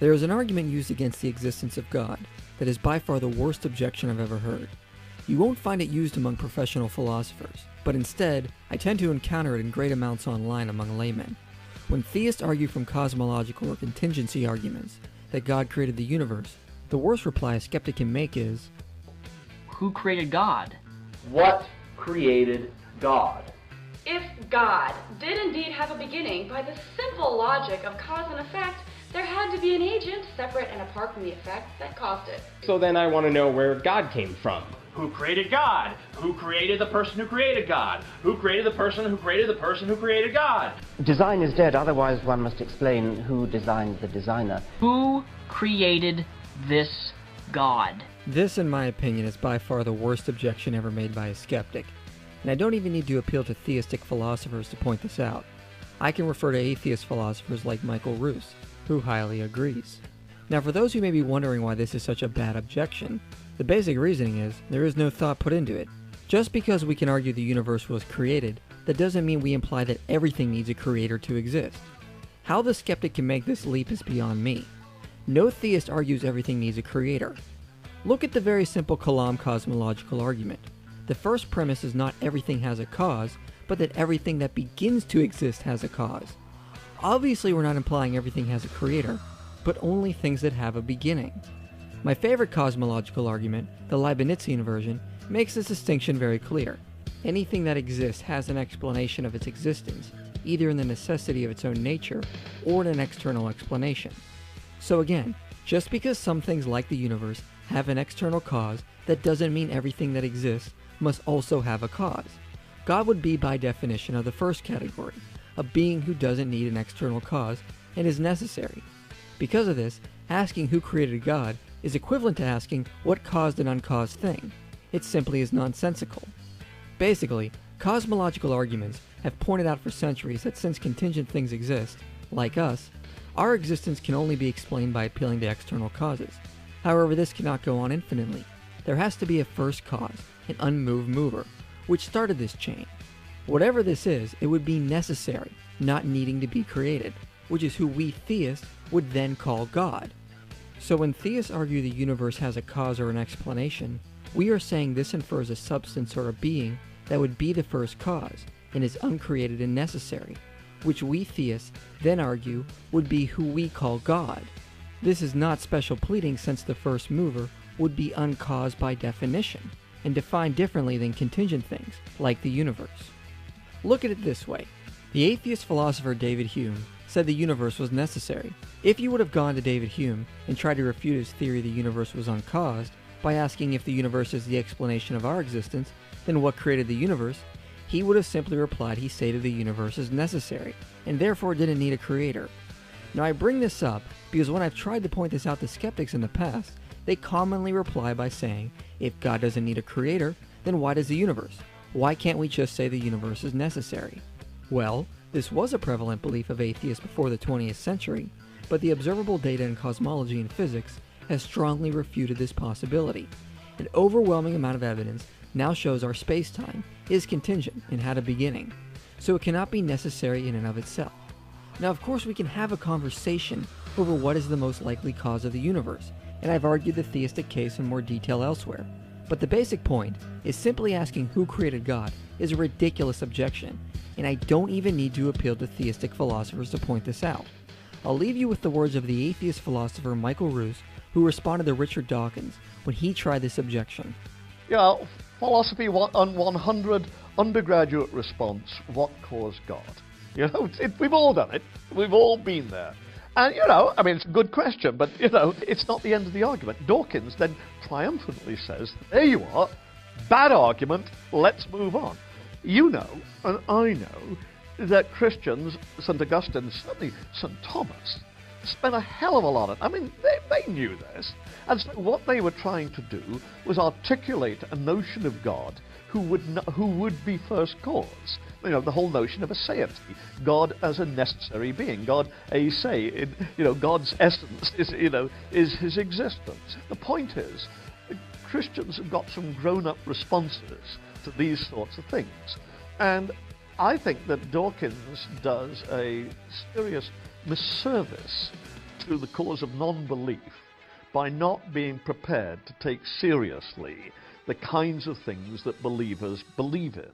There is an argument used against the existence of God that is by far the worst objection I've ever heard. You won't find it used among professional philosophers, but instead, I tend to encounter it in great amounts online among laymen. When theists argue from cosmological or contingency arguments that God created the universe, the worst reply a skeptic can make is, who created God? What created God? If God did indeed have a beginning, by the simple logic of cause and effect, there had to be an agent, separate and apart from the effect, that caused it. So then I want to know where God came from. Who created God? Who created the person who created God? Who created the person who created the person who created God? Design is dead, otherwise one must explain who designed the designer. Who created this God? This, in my opinion, is by far the worst objection ever made by a skeptic. And I don't even need to appeal to theistic philosophers to point this out. I can refer to atheist philosophers like Michael Roos, who highly agrees. Now, for those who may be wondering why this is such a bad objection, the basic reasoning is there is no thought put into it. Just because we can argue the universe was created, that doesn't mean we imply that everything needs a creator to exist. How the skeptic can make this leap is beyond me. No theist argues everything needs a creator. Look at the very simple Kalam cosmological argument. The first premise is not everything has a cause, but that everything that begins to exist has a cause. Obviously, we're not implying everything has a creator, but only things that have a beginning. My favorite cosmological argument, the Leibnizian version, makes this distinction very clear. Anything that exists has an explanation of its existence, either in the necessity of its own nature or in an external explanation. So again, just because some things like the universe have an external cause, that doesn't mean everything that exists must also have a cause. God would be by definition of the first category, a being who doesn't need an external cause and is necessary. Because of this, asking who created God is equivalent to asking what caused an uncaused thing. It simply is nonsensical. Basically, cosmological arguments have pointed out for centuries that since contingent things exist, like us, our existence can only be explained by appealing to external causes. However, this cannot go on infinitely. There has to be a first cause, an unmoved mover, which started this chain. Whatever this is, it would be necessary, not needing to be created, which is who we theists would then call God. So when theists argue the universe has a cause or an explanation, we are saying this infers a substance or a being that would be the first cause and is uncreated and necessary, which we theists then argue would be who we call God. This is not special pleading, since the first mover would be uncaused by definition and defined differently than contingent things like the universe. Look at it this way. The atheist philosopher David Hume said the universe was necessary. If you would have gone to David Hume and tried to refute his theory the universe was uncaused by asking if the universe is the explanation of our existence, then what created the universe, he would have simply replied he stated the universe is necessary, and therefore didn't need a creator. Now I bring this up because when I've tried to point this out to skeptics in the past, they commonly reply by saying, if God doesn't need a creator, then why does the universe? Why can't we just say the universe is necessary? Well, this was a prevalent belief of atheists before the 20th century, but the observable data in cosmology and physics has strongly refuted this possibility. An overwhelming amount of evidence now shows our space-time is contingent and had a beginning, so it cannot be necessary in and of itself. Now, of course, we can have a conversation over what is the most likely cause of the universe, and I've argued the theistic case in more detail elsewhere. But the basic point is simply asking who created God is a ridiculous objection, and I don't even need to appeal to theistic philosophers to point this out. I'll leave you with the words of the atheist philosopher Michael Roos, who responded to Richard Dawkins when he tried this objection. Yeah, philosophy 100 undergraduate response, what caused God? You know, we've all done it. We've all been there. And, you know, I mean, it's a good question, but, you know, it's not the end of the argument. Dawkins then triumphantly says, there you are, bad argument, let's move on. You know, and I know, that Christians, St. Augustine, certainly St. Thomas, spent a hell of a lot of, I mean, they knew this. And so what they were trying to do was articulate a notion of God who would be first cause. You know, the whole notion of aseity, God as a necessary being, God a se, God's essence is his existence. The point is, Christians have got some grown-up responses to these sorts of things, and I think that Dawkins does a serious misservice to the cause of non-belief by not being prepared to take seriously the kinds of things that believers believe in.